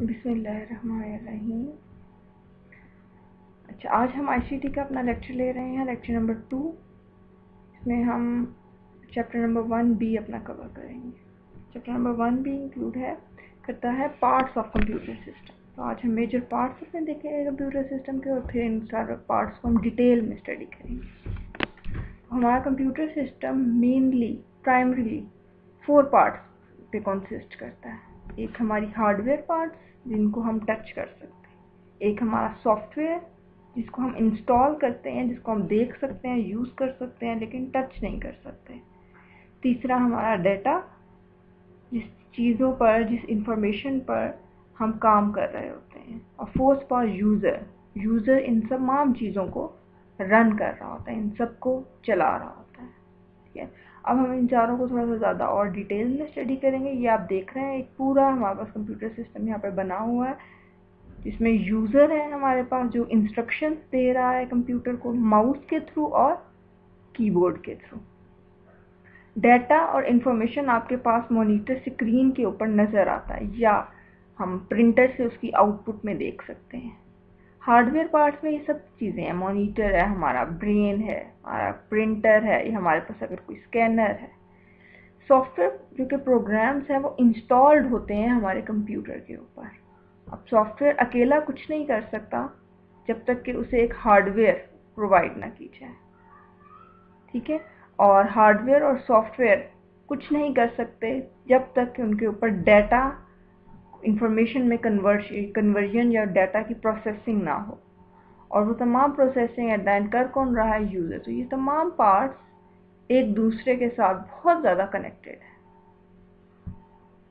बिस्मिल्लाहिर्रहमानिर्रहीम। अच्छा, आज हम आईसीटी का अपना लेक्चर ले रहे हैं, लेक्चर नंबर 2। इसमें हम चैप्टर नंबर 1B अपना कवर करेंगे। चैप्टर नंबर 1B इंक्लूड करता है पार्ट्स ऑफ कंप्यूटर सिस्टम। तो आज हम मेजर पार्ट्स उसमें देखेंगे कंप्यूटर सिस्टम के, और फिर इन सारे पार्ट्स को हम डिटेल में स्टडी करेंगे। हमारा computer system mainly primarily 4 parts पे कंसिस्ट करता है। एक हमारी हार्डवेयर पार्ट्स जिनको हम टच कर सकते हैं, एक हमारा सॉफ्टवेयर जिसको हम इंस्टॉल करते हैं, जिसको हम देख सकते हैं, यूज़ कर सकते हैं, लेकिन टच नहीं कर सकते। तीसरा हमारा डाटा, जिस चीज़ों पर, जिस इंफॉर्मेशन पर हम काम कर रहे होते हैं। और फोर्थ पर यूज़र इन तमाम चीज़ों को रन कर रहा होता है, इन सबको चला रहा होता है। ठीक है, अब हम इन चारों को थोड़ा सा ज़्यादा और डिटेल में स्टडी करेंगे। ये आप देख रहे हैं एक पूरा हमारे पास कंप्यूटर सिस्टम यहाँ पर बना हुआ है, जिसमें यूज़र है हमारे पास जो इंस्ट्रक्शंस दे रहा है कंप्यूटर को माउस के थ्रू और कीबोर्ड के थ्रू। डाटा और इन्फॉर्मेशन आपके पास मॉनिटर स्क्रीन के ऊपर नज़र आता है, या हम प्रिंटर से उसकी आउटपुट में देख सकते हैं। हार्डवेयर पार्ट्स में ये सब चीज़ें हैं, मॉनिटर है, हमारा ब्रेन है, हमारा प्रिंटर है, या हमारे पास अगर कोई स्कैनर है। सॉफ्टवेयर जो कि प्रोग्राम्स हैं वो इंस्टॉल्ड होते हैं हमारे कंप्यूटर के ऊपर। अब सॉफ्टवेयर अकेला कुछ नहीं कर सकता जब तक कि उसे एक हार्डवेयर प्रोवाइड ना की जाए। ठीक है, और हार्डवेयर और सॉफ्टवेयर कुछ नहीं कर सकते जब तक कि उनके ऊपर डाटा इंफॉर्मेशन में कन्वर्जन या डाटा की प्रोसेसिंग ना हो। और वो तमाम प्रोसेसिंग एट द एंड कर कौन रहा है? यूज़र। तो ये तमाम पार्ट्स एक दूसरे के साथ बहुत ज़्यादा कनेक्टेड है।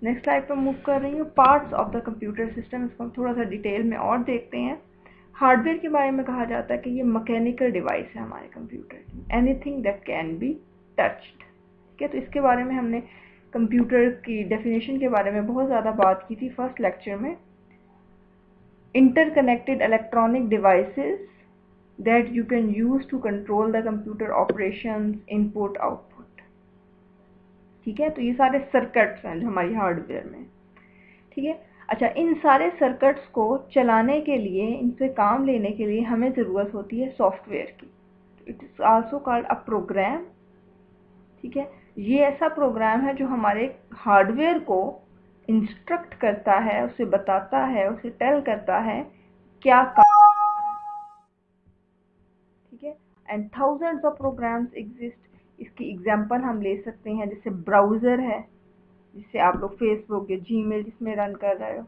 नेक्स्ट स्लाइड पर मूव कर रही हूँ। Parts of the computer system, इसको हम थोड़ा सा डिटेल में और देखते हैं। हार्डवेयर के बारे में कहा जाता है कि ये मैकेनिकल डिवाइस है हमारे कंप्यूटर की, anything that can be touched. ठीक है, तो इसके बारे में हमने कंप्यूटर की डेफिनेशन के बारे में बहुत ज़्यादा बात की थी फर्स्ट लेक्चर में। Interconnected electronic devices that you can use to control the computer operations, input, output। ठीक है, तो ये सारे सर्किट्स हैं जो हमारी हार्डवेयर में। ठीक है, अच्छा, इन सारे सर्किट्स को चलाने के लिए, इनसे काम लेने के लिए हमें ज़रूरत होती है सॉफ्टवेयर की। It is also called a program. ठीक है, ये ऐसा प्रोग्राम है जो हमारे हार्डवेयर को इंस्ट्रक्ट करता है, उसे बताता है, उसे टेल करता है क्या काम। ठीक है, and thousands of programs exist. इसकी एग्जांपल हम ले सकते हैं, जैसे ब्राउज़र है जिससे आप लोग फेसबुक या जीमेल जिसमें रन कर रहे हो।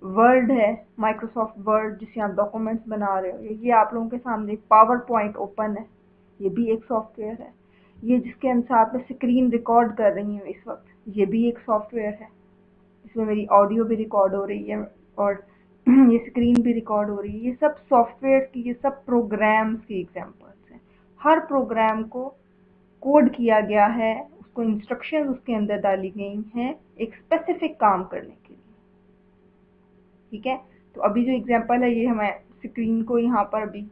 वर्ड है, माइक्रोसॉफ्ट वर्ड जिससे आप डॉक्यूमेंट्स बना रहे हो। ये आप लोगों के सामने एक पावर पॉइंट ओपन है, ये भी एक सॉफ्टवेयर है। ये जिसके अनुसार मैं स्क्रीन रिकॉर्ड कर रही हूँ इस वक्त, ये भी एक सॉफ्टवेयर है। इसमें मेरी ऑडियो भी रिकॉर्ड हो रही है और ये स्क्रीन भी रिकॉर्ड हो रही है। ये सब सॉफ्टवेयर की, ये सब प्रोग्राम्स की एग्जांपल्स हैं। हर प्रोग्राम को कोड किया गया है, उसको इंस्ट्रक्शंस उसके अंदर डाली गई हैं एक स्पेसिफिक काम करने के लिए। ठीक है, तो अभी जो एग्जांपल है, ये हमें स्क्रीन को यहाँ पर अभी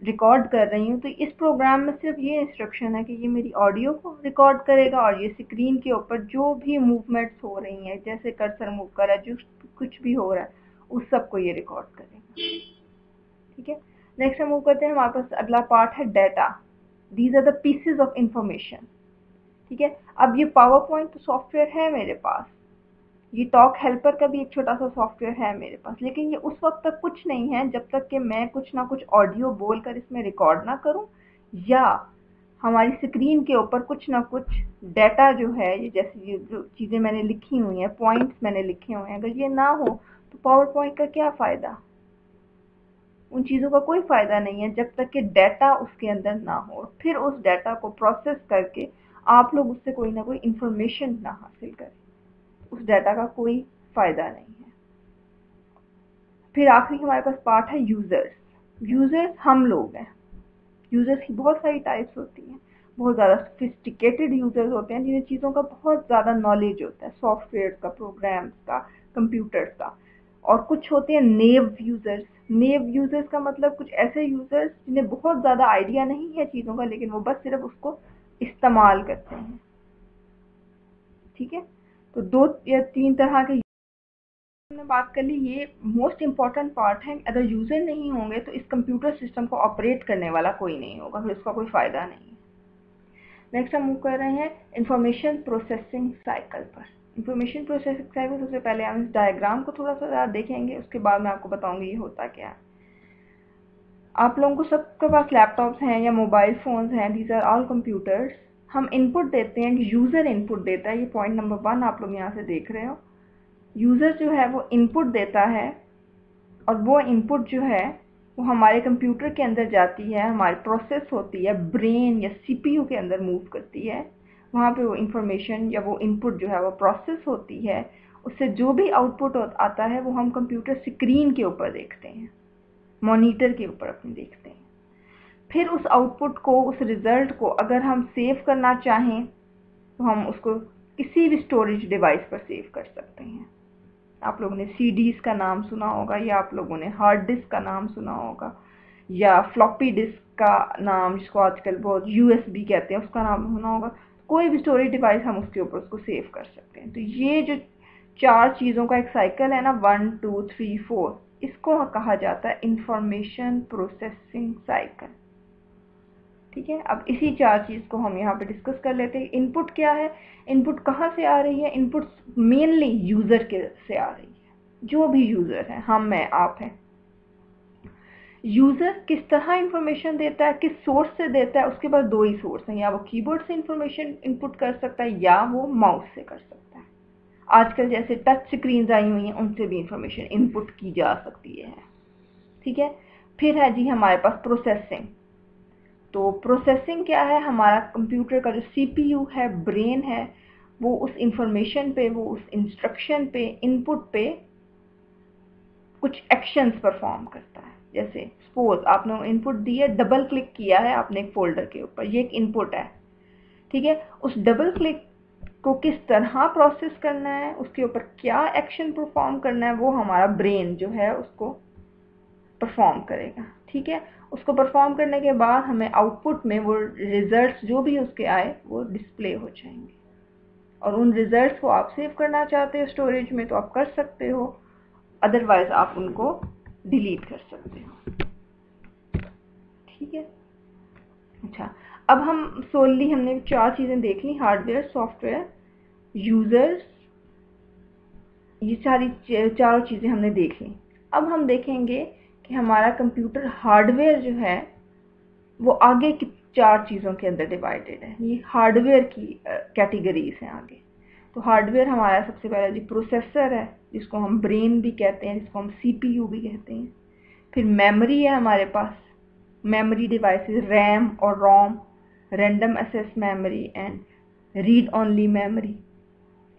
रिकॉर्ड कर रही हूँ, तो इस प्रोग्राम में सिर्फ ये इंस्ट्रक्शन है कि ये मेरी ऑडियो को रिकॉर्ड करेगा और ये स्क्रीन के ऊपर जो भी मूवमेंट्स हो रही हैं, जैसे कर्सर मूव कर रहा है, जो कुछ भी हो रहा है, उस सब को ये रिकॉर्ड करेगा। ठीक है, नेक्स्ट हम मूव करते हैं। हमारे पास अगला पार्ट है data. These are the pieces of information. ठीक है, अब ये पावर पॉइंट तो सॉफ्टवेयर है मेरे पास, ये टॉक हेल्पर का भी एक छोटा सा सॉफ्टवेयर है मेरे पास, लेकिन ये उस वक्त तक कुछ नहीं है जब तक कि मैं कुछ ना कुछ ऑडियो बोलकर इसमें रिकॉर्ड ना करूं, या हमारी स्क्रीन के ऊपर कुछ ना कुछ डाटा जो है, ये जैसे ये जो चीज़ें मैंने लिखी हुई हैं, पॉइंट्स मैंने लिखे हुए हैं, अगर ये ना हो तो पावर पॉइंट का क्या फ़ायदा? उन चीज़ों का कोई फ़ायदा नहीं है जब तक कि डाटा उसके अंदर ना हो, फिर उस डाटा को प्रोसेस करके आप लोग उससे कोई ना कोई इंफॉर्मेशन ना हासिल करें, उस डाटा का कोई फ़ायदा नहीं है। फिर आखिरी हमारे पास पार्ट है यूज़र्स। यूज़र्स हम लोग हैं। यूज़र्स की बहुत सारी टाइप्स होती हैं। बहुत ज़्यादा सोफिस्टिकेटेड यूज़र्स होते हैं जिन्हें चीज़ों का बहुत ज़्यादा नॉलेज होता है, सॉफ्टवेयर का, प्रोग्राम्स का, कंप्यूटर्स का। और कुछ होते हैं नेव यूज़र्स। नेव यूज़र्स का मतलब कुछ ऐसे यूज़र्स जिन्हें बहुत ज़्यादा आइडिया नहीं है चीज़ों का, लेकिन वो बस सिर्फ उसको इस्तेमाल करते हैं। ठीक है, तो 2 या 3 तरह के हमने बात कर ली, ये मोस्ट इम्पॉर्टेंट पार्ट है। अगर यूज़र नहीं होंगे तो इस कंप्यूटर सिस्टम को ऑपरेट करने वाला कोई नहीं होगा, फिर इसका कोई फ़ायदा नहीं है। नेक्स्ट हम मूव कर रहे हैं इंफॉर्मेशन प्रोसेसिंग साइकिल पर। इंफॉर्मेशन प्रोसेसिंग साइकिल, सबसे पहले हम इस डायग्राम को थोड़ा सा देखेंगे, उसके बाद मैं आपको बताऊंगी ये होता क्या है। आप लोगों को सबके पास लैपटॉप्स हैं या मोबाइल फ़ोन्स हैं, दीज आर ऑल कंप्यूटर्स। हम इनपुट देते हैं, यूज़र इनपुट देता है, ये पॉइंट नंबर 1 आप लोग यहाँ से देख रहे हो। यूज़र जो है वो इनपुट देता है और वो इनपुट जो है वो हमारे कंप्यूटर के अंदर जाती है, हमारी प्रोसेस होती है, ब्रेन या सीपीयू के अंदर मूव करती है। वहाँ पे वो इंफॉर्मेशन या वो इनपुट जो है वो प्रोसेस होती है। उससे जो भी आउटपुट आता है वो हम कंप्यूटर स्क्रीन के ऊपर देखते हैं, मॉनिटर के ऊपर अपने देखते हैं। फिर उस आउटपुट को, उस रिज़ल्ट को अगर हम सेव करना चाहें तो हम उसको किसी भी स्टोरेज डिवाइस पर सेव कर सकते हैं। आप लोगों ने सीडीज का नाम सुना होगा, या आप लोगों ने हार्ड डिस्क का नाम सुना होगा, या फ्लॉपी डिस्क का नाम, जिसको आजकल बहुत यूएसबी कहते हैं, उसका नाम सुना होगा। कोई भी स्टोरेज डिवाइस हम उसके ऊपर उसको सेव कर सकते हैं। तो ये जो 4 चीज़ों का एक साइकिल है ना, 1 2 3 4, इसको कहा जाता है इंफॉर्मेशन प्रोसेसिंग साइकिल। ठीक है, अब इसी 4 चीज़ को हम यहाँ पे डिस्कस कर लेते हैं। इनपुट क्या है, इनपुट कहाँ से आ रही है? इनपुट मेनली यूज़र के से आ रही है, जो भी यूज़र है, हम, मैं, आप हैं। यूज़र किस तरह इंफॉर्मेशन देता है, किस सोर्स से देता है? उसके पास 2 ही सोर्स हैं, या वो कीबोर्ड से इंफॉर्मेशन इनपुट कर सकता है या वो माउस से कर सकता है। आजकल जैसे टच स्क्रीन आई हुई हैं, उनसे भी इंफॉर्मेशन इनपुट की जा सकती है। ठीक है, फिर है जी हमारे पास प्रोसेसिंग। तो प्रोसेसिंग क्या है? हमारा कंप्यूटर का जो सीपीयू है, ब्रेन है, वो उस इंफॉर्मेशन पे, वो उस इंस्ट्रक्शन पे, इनपुट पे कुछ एक्शंस परफॉर्म करता है। जैसे सपोज आपने इनपुट दी है, डबल क्लिक किया है आपने एक फोल्डर के ऊपर, ये एक इनपुट है। ठीक है, उस डबल क्लिक को किस तरह प्रोसेस करना है, उसके ऊपर क्या एक्शन परफॉर्म करना है, वो हमारा ब्रेन जो है उसको परफॉर्म करेगा। ठीक है, उसको परफॉर्म करने के बाद हमें आउटपुट में वो रिजल्ट्स जो भी उसके आए वो डिस्प्ले हो जाएंगे, और उन रिजल्ट्स को आप सेव करना चाहते हो स्टोरेज में तो आप कर सकते हो, अदरवाइज आप उनको डिलीट कर सकते हो। ठीक है, अच्छा, अब हम सोलली हमने 4 चीज़ें देख ली, हार्डवेयर, सॉफ्टवेयर, यूज़र्स, ये सारी 4 चीज़ें हमने देख ली। अब हम देखेंगे कि हमारा कंप्यूटर हार्डवेयर जो है वो आगे की 4 चीज़ों के अंदर डिवाइडेड है। ये हार्डवेयर की कैटेगरीज हैं आगे। तो हार्डवेयर हमारा सबसे पहला जी प्रोसेसर है, जिसको हम ब्रेन भी कहते हैं, जिसको हम सीपीयू भी कहते हैं। फिर मेमोरी है हमारे पास, मेमोरी डिवाइसेस, रैम और ROM, random access memory and read only memory,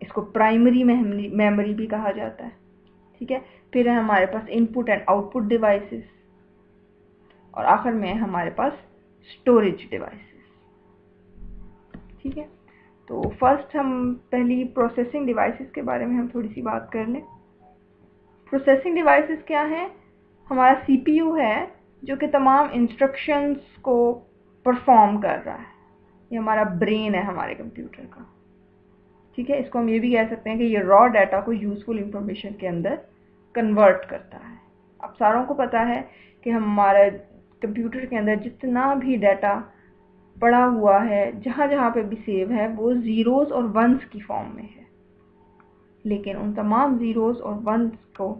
इसको प्राइमरी मेमोरी भी कहा जाता है। ठीक है, फिर है हमारे पास इनपुट एंड आउटपुट डिवाइसेस, और आखिर में हमारे पास स्टोरेज डिवाइसेस। ठीक है, तो फर्स्ट हम पहली प्रोसेसिंग डिवाइसेस के बारे में हम थोड़ी सी बात कर लें। प्रोसेसिंग डिवाइसेस क्या है? हमारा सीपीयू है जो कि तमाम इंस्ट्रक्शंस को परफॉर्म कर रहा है। ये हमारा ब्रेन है हमारे कंप्यूटर का। ठीक है, इसको हम ये भी कह सकते हैं कि ये रॉ डाटा को यूजफुल इंफॉर्मेशन के अंदर कन्वर्ट करता है। अब सारों को पता है कि हमारे कंप्यूटर के अंदर जितना भी डाटा पड़ा हुआ है, जहाँ जहाँ पे भी सेव है, वो ज़ीरोज़ और वंस की फॉर्म में है। लेकिन उन तमाम ज़ीरोज़ और वंस को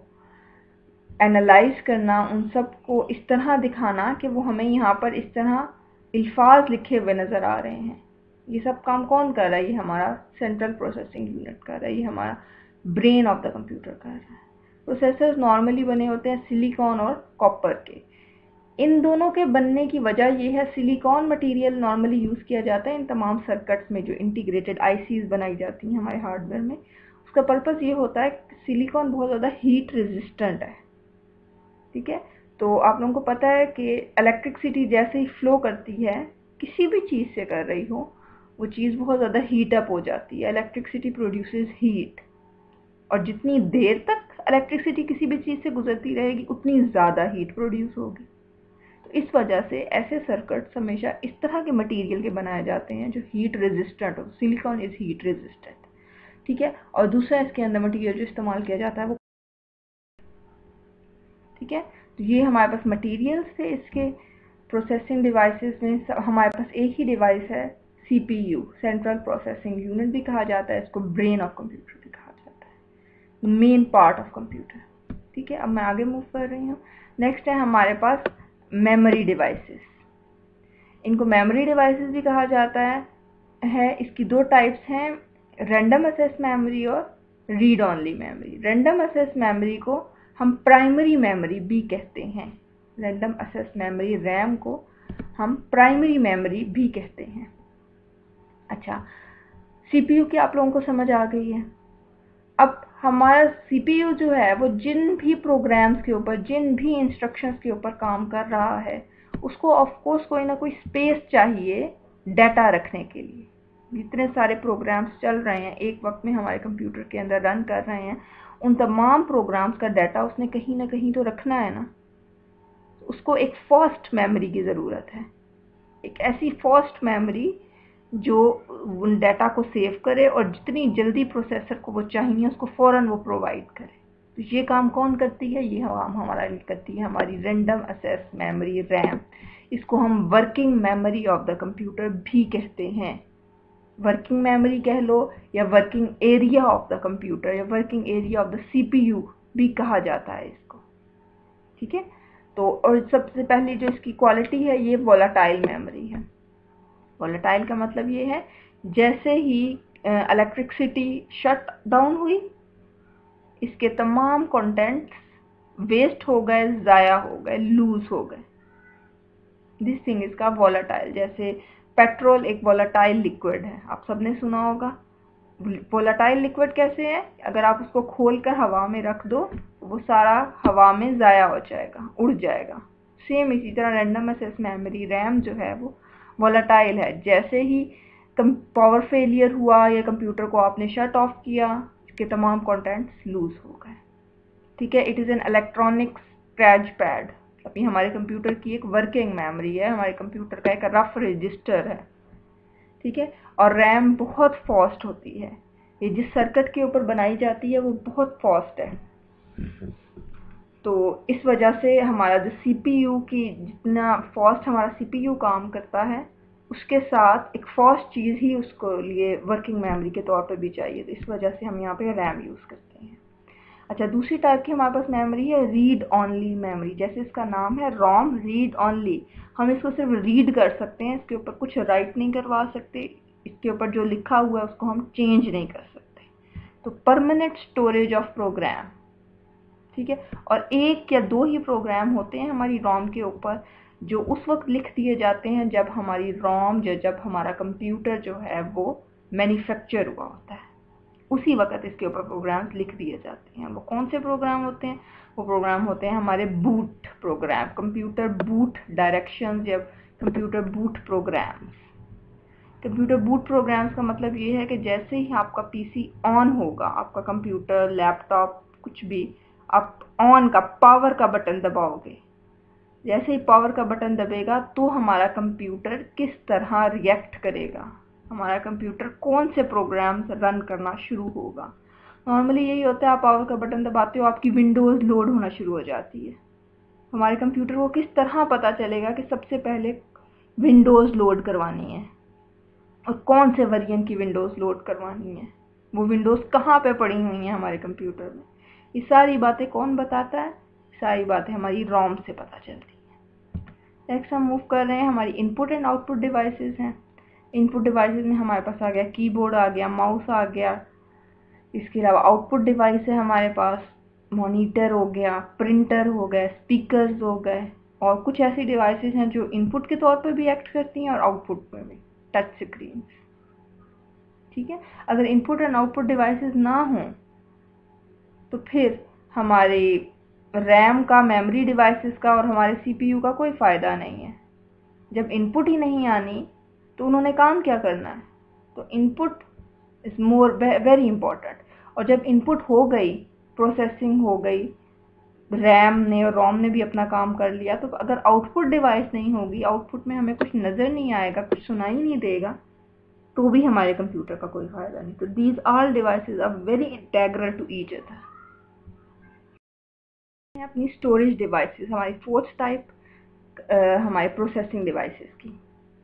एनालाइज करना, उन सब को इस तरह दिखाना कि वो हमें यहाँ पर इस तरह अल्फाज लिखे हुए नज़र आ रहे हैं, ये सब काम कौन कर रहा है? ये हमारा सेंट्रल प्रोसेसिंग यूनिट कर रहा है, ये हमारा ब्रेन ऑफ द कंप्यूटर कर रहा है। प्रोसेसर्स नॉर्मली बने होते हैं सिलिकॉन और कॉपर के। इन दोनों के बनने की वजह ये है, सिलिकॉन मटेरियल नॉर्मली यूज़ किया जाता है इन तमाम सर्किट्स में जो इंटीग्रेटेड आईसीज बनाई जाती हैं हमारे हार्डवेयर में। उसका पर्पस ये होता है कि सिलिकॉन बहुत ज़्यादा हीट रेजिस्टेंट है। ठीक है, तो आप लोगों को पता है कि इलेक्ट्रिसिटी जैसे ही फ्लो करती है, किसी भी चीज़ से कर रही हो, वो चीज़ बहुत ज़्यादा हीट अप हो जाती है। इलेक्ट्रिसिटी प्रोड्यूसेस हीट, और जितनी देर तक इलेक्ट्रिसिटी किसी भी चीज़ से गुजरती रहेगी उतनी ज़्यादा हीट प्रोड्यूस होगी। तो इस वजह से ऐसे सर्किट्स हमेशा इस तरह के मटेरियल के बनाए जाते हैं जो हीट रेजिस्टेंट हो। Silicon is heat resistant. ठीक है, और दूसरा इसके अंदर मटेरियल जो इस्तेमाल किया जाता है वो ठीक है, तो ये हमारे पास मटेरियल्स थे इसके। प्रोसेसिंग डिवाइसेस में हमारे पास एक ही डिवाइस है, CPU, सेंट्रल प्रोसेसिंग यूनिट भी कहा जाता है इसको, ब्रेन ऑफ कंप्यूटर भी कहा जाता है, मेन पार्ट ऑफ कंप्यूटर। ठीक है, अब मैं आगे मूव कर रही हूँ। नेक्स्ट है हमारे पास मेमोरी डिवाइसेस। इनको मेमोरी डिवाइसेस भी कहा जाता है। इसकी दो टाइप्स हैं, रैंडम एक्सेस मेमोरी और read only memory. Random access memory को हम प्राइमरी मेमोरी भी कहते हैं। रैंडम एक्सेस मेमोरी रैम को हम प्राइमरी मेमोरी भी कहते हैं। अच्छा, CPU की आप लोगों को समझ आ गई है। अब हमारा CPU जो है वो जिन भी प्रोग्राम्स के ऊपर, जिन भी इंस्ट्रक्शंस के ऊपर काम कर रहा है, उसको ऑफ कोर्स कोई ना कोई स्पेस चाहिए डाटा रखने के लिए। जितने सारे प्रोग्राम्स चल रहे हैं एक वक्त में हमारे कंप्यूटर के अंदर रन कर रहे हैं, उन तमाम प्रोग्राम्स का डाटा उसने कहीं ना कहीं तो रखना है ना। उसको एक फास्ट मेमोरी की ज़रूरत है, एक ऐसी फास्ट मेमोरी जो उन डाटा को सेव करे और जितनी जल्दी प्रोसेसर को वो चाहिए उसको फ़ौरन वो प्रोवाइड करे। तो ये काम कौन करती है? ये हमारा करती है हमारी रैंडम एक्सेस मेमोरी रैम। इसको हम working memory of the computer भी कहते हैं। वर्किंग मेमोरी कह लो या working area of the computer या working area of the CPU भी कहा जाता है इसको। ठीक है, तो और सबसे पहली जो इसकी क्वालिटी है ये वोलाटाइल मेमोरी है। वोलेटाइल का मतलब ये है जैसे ही इलेक्ट्रिसिटी शट डाउन हुई, इसके तमाम कंटेंट्स वेस्ट हो गए, ज़ाया हो गए, लूज हो गए। दिस थिंग इसका वोलेटाइल। जैसे पेट्रोल एक वोलेटाइल लिक्विड है, आप सबने सुना होगा। वोलेटाइल लिक्विड कैसे है? अगर आप उसको खोलकर हवा में रख दो वो सारा हवा में ज़ाया हो जाएगा, उड़ जाएगा। सेम इसी तरह रैंडम एक्सेस मेमोरी रैम जो है वो वोलेटाइल है। जैसे ही पावर फेलियर हुआ या कंप्यूटर को आपने शट ऑफ किया, इसके तमाम कंटेंट्स लूज हो गए। ठीक है, it is an electronic scratch pad. अभी हमारे कंप्यूटर की एक वर्किंग मेमोरी है, हमारे कंप्यूटर का एक रफ रजिस्टर है। ठीक है, और रैम बहुत फास्ट होती है। ये जिस सर्किट के ऊपर बनाई जाती है वो बहुत फास्ट है। तो इस वजह से हमारा जो CPU की जितना फास्ट हमारा CPU काम करता है उसके साथ एक फास्ट चीज़ ही उसको लिए वर्किंग मेमोरी के तौर पर भी चाहिए। तो इस वजह से हम यहाँ पे रैम यूज़ करते हैं। अच्छा, दूसरी टाइप की हमारे पास मेमोरी है रीड ऑनली मेमोरी। जैसे इसका नाम है रोम, रीड ऑनली। हम इसको सिर्फ रीड कर सकते हैं, इसके ऊपर कुछ राइट नहीं करवा सकते, इसके ऊपर जो लिखा हुआ है उसको हम चेंज नहीं कर सकते। तो परमानेंट स्टोरेज ऑफ प्रोग्राम। ठीक है, और एक या दो ही प्रोग्राम होते हैं हमारी रोम के ऊपर जो उस वक्त लिख दिए जाते हैं जब हमारी रोम जब हमारा कंप्यूटर जो है वो मैन्युफैक्चर हुआ होता है, उसी वक्त इसके ऊपर प्रोग्राम्स लिख दिए जाते हैं। वो कौन से प्रोग्राम होते हैं? वो प्रोग्राम होते हैं हमारे boot program, computer boot directions या computer boot programs. Computer boot programs का मतलब ये है कि जैसे ही आपका PC ऑन होगा, आपका कंप्यूटर, लैपटॉप, कुछ भी, आप ऑन का पावर का बटन दबाओगे, जैसे ही पावर का बटन दबेगा तो हमारा कंप्यूटर किस तरह रिएक्ट करेगा, हमारा कंप्यूटर कौन से प्रोग्राम्स रन करना शुरू होगा। नॉर्मली यही होता है, आप पावर का बटन दबाते हो, आपकी विंडोज़ लोड होना शुरू हो जाती है। हमारे कंप्यूटर को किस तरह पता चलेगा कि सबसे पहले विंडोज़ लोड करवानी है और कौन से वर्जन की विंडोज़ लोड करवानी है, वो विंडोज़ कहाँ पे पड़ी हुई हैं हमारे कंप्यूटर में। ये सारी बातें कौन बताता है? सारी बातें हमारी रोम से पता चलती है। नेक्स्ट हम मूव कर रहे हैं, हमारी इनपुट एंड आउटपुट डिवाइसेस हैं। इनपुट डिवाइसेस में हमारे पास आ गया कीबोर्ड, आ गया माउस, आ गया। इसके अलावा आउटपुट डिवाइस है हमारे पास, मॉनिटर हो गया, प्रिंटर हो गए, स्पीकर्स हो गए, और कुछ ऐसी डिवाइसेस हैं जो इनपुट के तौर पर भी एक्ट करती हैं और आउटपुट में भी, टच स्क्रीन। ठीक है, अगर इनपुट एंड आउटपुट डिवाइसेस ना हों तो फिर हमारे रैम का, मेमोरी डिवाइसेस का और हमारे CPU का कोई फ़ायदा नहीं है। जब इनपुट ही नहीं आनी तो उन्होंने काम क्या करना है? तो input is more very important. और जब इनपुट हो गई, प्रोसेसिंग हो गई, रैम ने और रोम ने भी अपना काम कर लिया, तो अगर आउटपुट डिवाइस नहीं होगी, आउटपुट में हमें कुछ नज़र नहीं आएगा, कुछ सुनाई नहीं देगा, तो भी हमारे कंप्यूटर का कोई फ़ायदा नहीं। तो these all devices are very integral to each other. अपनी स्टोरेज डिवाइसेस, हमारी फोर्थ टाइप हमारे प्रोसेसिंग डिवाइसेस की,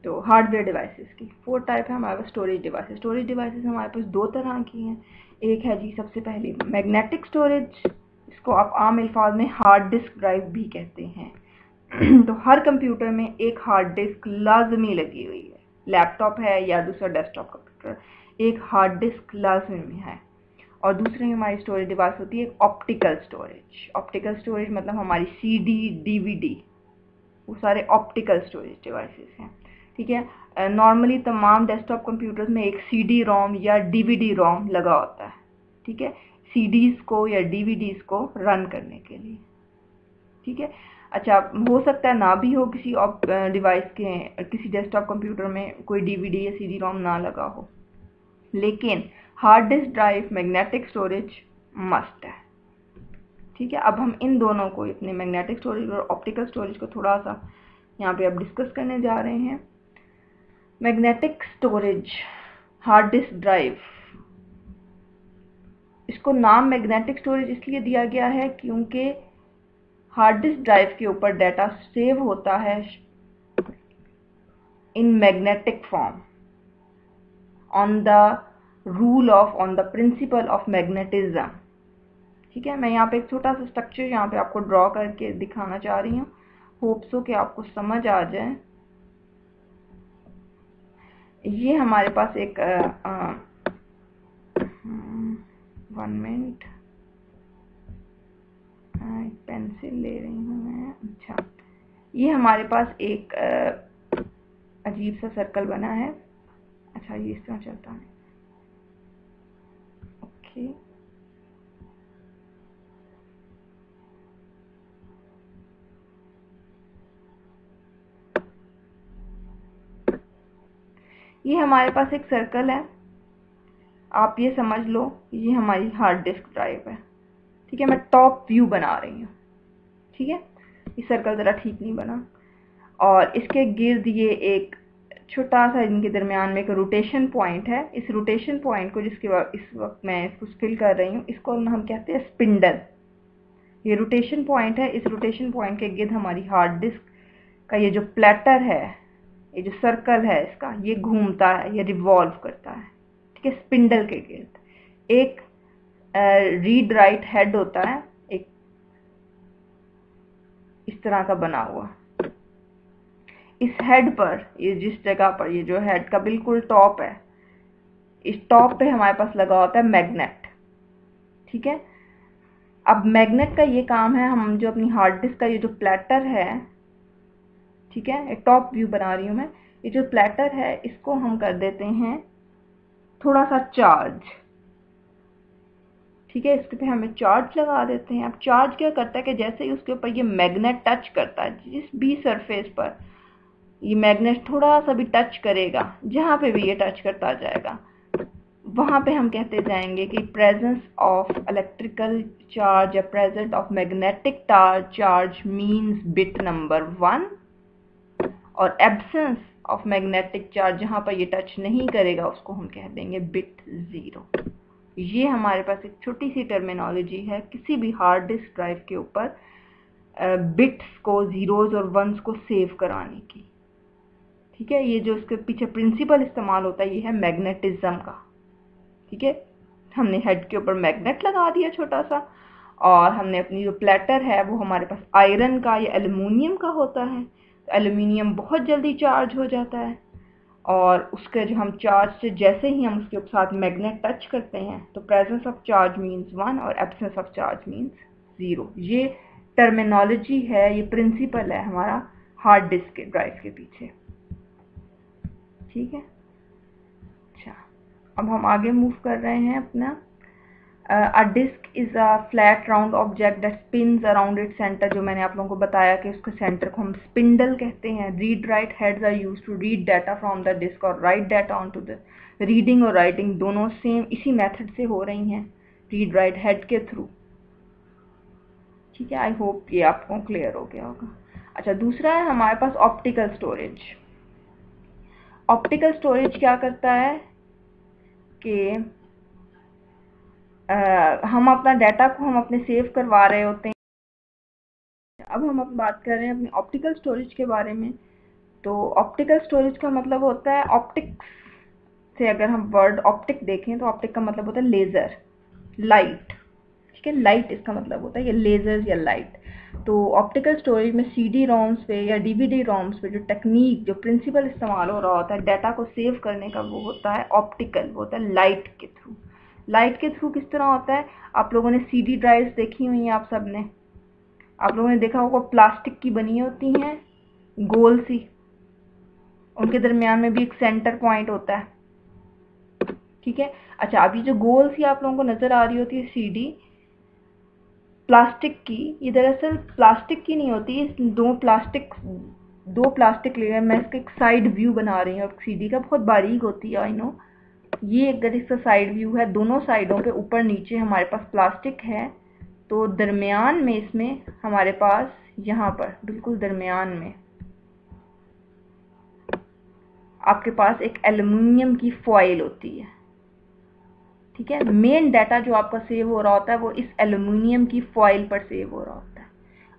तो हार्डवेयर डिवाइसेस की फोर्थ टाइप है हमारे पास स्टोरेज डिवाइसेस। स्टोरेज डिवाइसेस हमारे पास दो तरह की हैं। एक है जी सबसे पहले मैग्नेटिक स्टोरेज, इसको आप आम अल्फाज में हार्ड डिस्क ड्राइव भी कहते हैं। तो हर कंप्यूटर में एक हार्ड डिस्क लाजमी लगी हुई है, लैपटॉप है या दूसरा डेस्कटॉप कंप्यूटर, एक हार्ड डिस्क लाजमी है। और दूसरी हमारी स्टोरेज डिवाइस होती है ऑप्टिकल स्टोरेज। ऑप्टिकल स्टोरेज मतलब हमारी सीडी, डीवीडी, वो सारे ऑप्टिकल स्टोरेज डिवाइसेस हैं। ठीक है, नॉर्मली तमाम डेस्कटॉप कंप्यूटर्स में एक सीडी रोम या डीवीडी रोम लगा होता है। ठीक है, सीडीज को या डीवीडीज को रन करने के लिए। ठीक है, अच्छा हो सकता है ना भी हो किसी डिवाइस के, किसी डेस्कटॉप कंप्यूटर में कोई डीवीडी या सीडी रोम ना लगा हो, लेकिन hard disk drive magnetic storage must है। ठीक है, अब हम इन दोनों को, अपने मैग्नेटिक स्टोरेज और ऑप्टिकल स्टोरेज को थोड़ा सा यहाँ पे अब डिस्कस करने जा रहे हैं। Magnetic storage hard disk drive, इसको नाम मैग्नेटिक स्टोरेज इसलिए दिया गया है क्योंकि हार्ड डिस्क ड्राइव के ऊपर डाटा सेव होता है in magnetic form on the principle of magnetism. ठीक है, मैं यहाँ पे एक छोटा सा स्ट्रक्चर यहाँ पे आपको ड्रॉ करके दिखाना चाह रही हूँ, होप सो कि आपको समझ आ जाए। ये हमारे पास एक 1 मिनट, पेंसिल ले रही हूँ मैं। अच्छा, ये हमारे पास एक अजीब सा सर्कल बना है। अच्छा, ये इस तरह चलता है। ओके, ये हमारे पास एक सर्कल है, आप ये समझ लो ये हमारी हार्ड डिस्क ड्राइव है। ठीक है, मैं टॉप व्यू बना रही हूँ। ठीक है, ये सर्कल ज़रा ठीक नहीं बना, और इसके गिर्द ये एक छोटा सा, इनके दरमियान में एक रोटेशन पॉइंट है। इस रोटेशन पॉइंट को, जिसके इस वक्त मैं इसको फिल कर रही हूँ, इसको हम कहते हैं स्पिंडल। ये रोटेशन पॉइंट है, इस रोटेशन पॉइंट के गिर्द हमारी हार्ड डिस्क का ये जो प्लेटर है, ये जो सर्कल है इसका, ये घूमता है, ये रिवॉल्व करता है। ठीक है, स्पिंडल के गिर्द एक रीड राइट हेड होता है, एक इस तरह का बना हुआ। इस हेड पर, ये जिस जगह पर, ये जो हेड का बिल्कुल टॉप है, इस टॉप पे हमारे पास लगा होता है मैग्नेट। ठीक है, अब मैग्नेट का ये काम है, हम जो अपनी हार्ड डिस्क का ये जो प्लेटर है, ठीक है, एक टॉप व्यू बना रही हूँ मैं, ये जो प्लेटर है इसको हम कर देते हैं थोड़ा सा चार्ज। ठीक है, इसके पे हमें चार्ज लगा देते हैं। अब चार्ज क्या करता है कि जैसे ही उसके ऊपर ये मैग्नेट टच करता है, जिस भी सरफेस पर ये मैग्नेट थोड़ा सा भी टच करेगा, जहाँ पे भी ये टच करता जाएगा, वहाँ पे हम कहते जाएंगे कि प्रेजेंस ऑफ इलेक्ट्रिकल चार्ज या presence of magnetic charge means bit number 1, और एब्सेंस ऑफ मैग्नेटिक चार्ज, जहाँ पर ये टच नहीं करेगा, उसको हम कह देंगे बिट 0। ये हमारे पास एक छोटी सी टर्मिनोलॉजी है किसी भी हार्ड डिस्क ड्राइव के ऊपर बिट्स को, जीरोज और वंस को सेव कराने की। ठीक है, ये जो इसके पीछे प्रिंसिपल इस्तेमाल होता है, ये है मैग्नेटिज्म का। ठीक है, हमने हेड के ऊपर मैग्नेट लगा दिया छोटा सा, और हमने अपनी जो प्लेटर है वो हमारे पास आयरन का या एल्युमिनियम का होता है। तो एल्युमिनियम बहुत जल्दी चार्ज हो जाता है, और उसके जो हम चार्ज से जैसे ही हम उसके साथ मैग्नेट टच करते हैं, तो प्रेजेंस ऑफ चार्ज मीन्स 1 और एब्सेंस ऑफ चार्ज मीन्स 0। ये टर्मिनोलॉजी है, ये प्रिंसिपल है हमारा हार्ड डिस्क के ड्राइव के पीछे। ठीक है, अच्छा अब हम आगे मूव कर रहे हैं अपना। A disk is a flat round object that spins around its center, जो मैंने आप लोगों को बताया कि उसके सेंटर को हम स्पिंडल कहते हैं। Read write heads are used to read data from the disk और write data on to the, reading और राइटिंग दोनों सेम इसी मेथड से हो रही हैं, रीड राइट हेड के थ्रू। ठीक है, आई होप ये आपको क्लियर हो गया होगा। अच्छा, दूसरा है हमारे पास ऑप्टिकल स्टोरेज। ऑप्टिकल स्टोरेज क्या करता है कि हम अपना डाटा को हम अपने सेव करवा रहे होते हैं अब हम बात कर रहे हैं अपनी ऑप्टिकल स्टोरेज के बारे में। तो ऑप्टिकल स्टोरेज का मतलब होता है ऑप्टिक्स से, अगर हम वर्ड ऑप्टिक देखें तो ऑप्टिक का मतलब होता है लेज़र, लाइट। ठीक है, लाइट इसका मतलब होता है, ये लेज़र्स या लाइट। तो ऑप्टिकल स्टोरेज में सीडी रोम्स पे या डीवीडी रोम्स पे जो टेक्निक, जो प्रिंसिपल इस्तेमाल हो रहा होता है डाटा को सेव करने का, वो होता है ऑप्टिकल, वो होता है लाइट के थ्रू। लाइट के थ्रू किस तरह होता है? आप लोगों ने सीडी ड्राइव्स देखी हुई हैं, आप सब ने, आप लोगों ने देखा होगा प्लास्टिक की बनी होती हैं, गोल सी, उनके दरमियान में भी एक सेंटर पॉइंट होता है। ठीक है, अच्छा, अभी जो गोल सी आप लोगों को नजर आ रही होती है सीडी प्लास्टिक की, ये दरअसल प्लास्टिक की नहीं होती। दो प्लास्टिक लेयर, मैं इसका एक साइड व्यू बना रही हूँ सीडी का, बहुत बारीक होती है, आई नो। ये अगर इसका साइड व्यू है, दोनों साइडों पे ऊपर नीचे हमारे पास प्लास्टिक है, तो दरमियान में इसमें हमारे पास, यहाँ पर बिल्कुल दरमियान में आपके पास एक एल्युमिनियम की फॉइल होती है। ठीक है, मेन डाटा जो आपका सेव हो रहा होता है वो इस एल्युमिनियम की फॉइल पर सेव हो रहा होता है।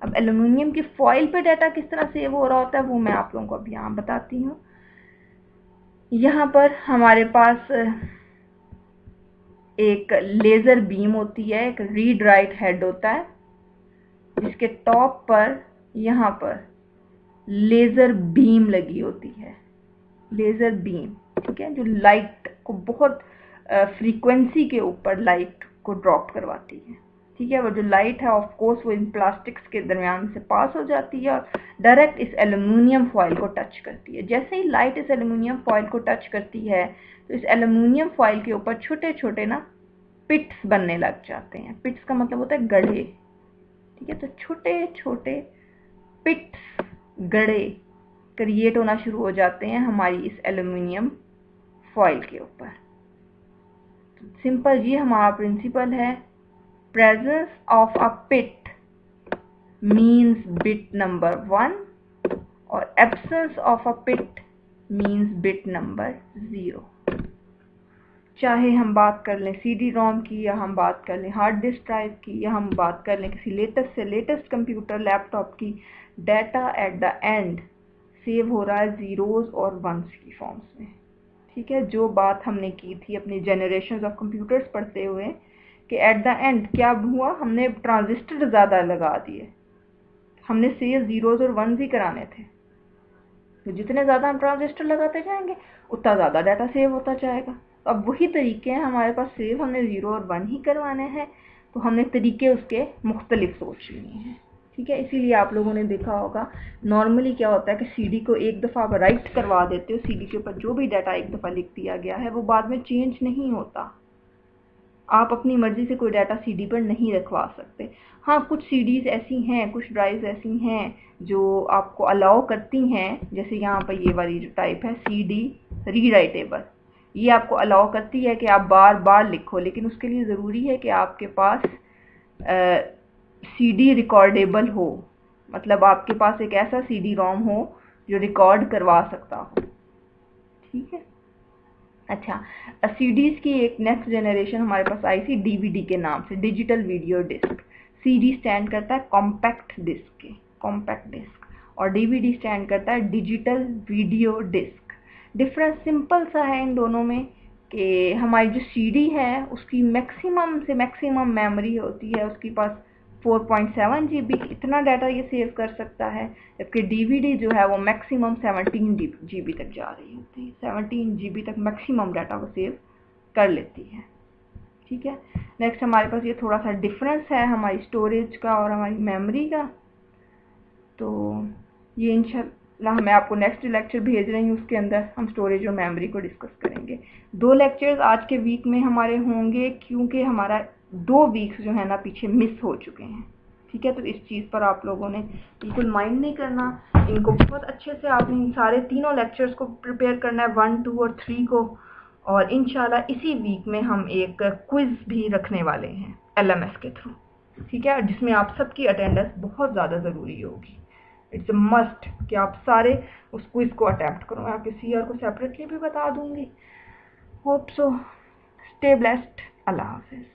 अब एल्युमिनियम की फॉइल पर डाटा किस तरह सेव हो रहा होता है वो मैं आप लोगों को अब यहाँ बताती हूँ। यहाँ पर हमारे पास एक लेज़र बीम होती है, एक रीड राइट हेड होता है, जिसके टॉप पर यहाँ पर लेज़र बीम लगी होती है, लेज़र बीम। ठीक है, जो लाइट को बहुत फ्रीक्वेंसी के ऊपर लाइट को ड्रॉप करवाती है। ठीक है, वो जो लाइट है ऑफ कोर्स वो इन प्लास्टिक्स के दरमियान से पास हो जाती है और डायरेक्ट इस एल्युमिनियम फॉइल को टच करती है। जैसे ही लाइट इस एल्युमिनियम फॉइल को टच करती है तो इस एल्युमिनियम फॉइल के ऊपर छोटे छोटे ना पिट्स बनने लग जाते हैं। पिट्स का मतलब होता है गड्ढे। ठीक है, तो छोटे छोटे पिट्स, गड्ढे क्रिएट होना शुरू हो जाते हैं हमारी इस एल्युमिनियम फॉइल के ऊपर। सिंपल ये हमारा प्रिंसिपल है, presence of a pit means bit number 1 और absence of a pit means bit number 0। चाहे हम बात कर लें सीडी रोम की, या हम बात कर लें हार्ड डिस्क ड्राइव की, या हम बात कर लें किसी लेटेस्ट से लेटेस्ट कंप्यूटर लैपटॉप की, data at the end save हो रहा है जीरोज और वंस की फॉर्म्स में। ठीक है, जो बात हमने की थी अपनी जनरेशन ऑफ कंप्यूटर्स पढ़ते हुए कि एट द एंड क्या हुआ, हमने ट्रांजिस्टर ज़्यादा लगा दिए, हमने सेव जीरोज और वंस ही कराने थे। तो जितने ज़्यादा हम ट्रांजिस्टर लगाते जाएंगे उतना ज़्यादा डाटा सेव होता जाएगा। अब वही तरीके हैं हमारे पास, सेव हमने 0 और 1 ही करवाने हैं, तो हमने तरीके उसके मुख्तलिफ सोच लिए हैं। ठीक है, इसीलिए आप लोगों ने देखा होगा नॉर्मली क्या होता है कि सीडी को एक दफ़ा आप राइट करवा देते हो, सीडी के ऊपर जो भी डाटा एक दफ़ा लिख दिया गया है वो बाद में चेंज नहीं होता। आप अपनी मर्जी से कोई डाटा सीडी पर नहीं रखवा सकते। हाँ, कुछ सीडीज़ ऐसी हैं, कुछ ड्राइव्स ऐसी हैं जो आपको अलाउ करती हैं, जैसे यहाँ पर ये वाली जो टाइप है सीडी रीराइटेबल, ये आपको अलाउ करती है कि आप बार बार लिखो, लेकिन उसके लिए ज़रूरी है कि आपके पास सीडी रिकॉर्डेबल हो, मतलब आपके पास एक ऐसा सीडी रोम हो जो रिकॉर्ड करवा सकता हो। ठीक है, अच्छा, सीडीज़ की एक नेक्स्ट जनरेशन हमारे पास आई थी डीवीडी के नाम से, digital video disc. CD stand करता है कॉम्पैक्ट डिस्क के, कॉम्पैक्ट डिस्क, और डीवीडी स्टैंड करता है digital video disc. Difference simple सा है इन दोनों में कि हमारी जो सीडी है उसकी मैक्सिमम से मैक्सिमम मेमोरी होती है, उसके पास 4.7 GB इतना डाटा ये सेव कर सकता है, जबकि डीवीडी जो है वो मैक्सिमम 17 GB तक जा रही होती है, 17 GB तक मैक्सिमम डाटा वो सेव कर लेती है। ठीक है, नेक्स्ट हमारे पास ये थोड़ा सा डिफरेंस है हमारी स्टोरेज का और हमारी मेमोरी का। तो ये इंशाल्लाह मैं आपको नेक्स्ट लेक्चर भेज रही हूँ, उसके अंदर हम स्टोरेज और मेमोरी को डिस्कस करेंगे। 2 लेक्चर्स आज के वीक में हमारे होंगे, क्योंकि हमारा 2 वीक्स जो है ना पीछे मिस हो चुके हैं। ठीक है, तो इस चीज़ पर आप लोगों ने बिल्कुल माइंड नहीं करना, इनको बहुत अच्छे से आपने इन सारे तीनों लेक्चर्स को प्रिपेयर करना है, 1, 2 और 3 को। और इंशाल्लाह इसी वीक में हम एक क्विज़ भी रखने वाले हैं LMS के थ्रू। ठीक है, जिसमें आप सबकी अटेंडेंस बहुत ज़्यादा ज़रूरी होगी। इट्स अ मस्ट कि आप सारे उस क्विज़ को अटेम्प्ट करो। मैं आपके CR को सेपरेटली भी बता दूंगी। होप सो, स्टे ब्लेस्ड, अल्लाह हाफिज़।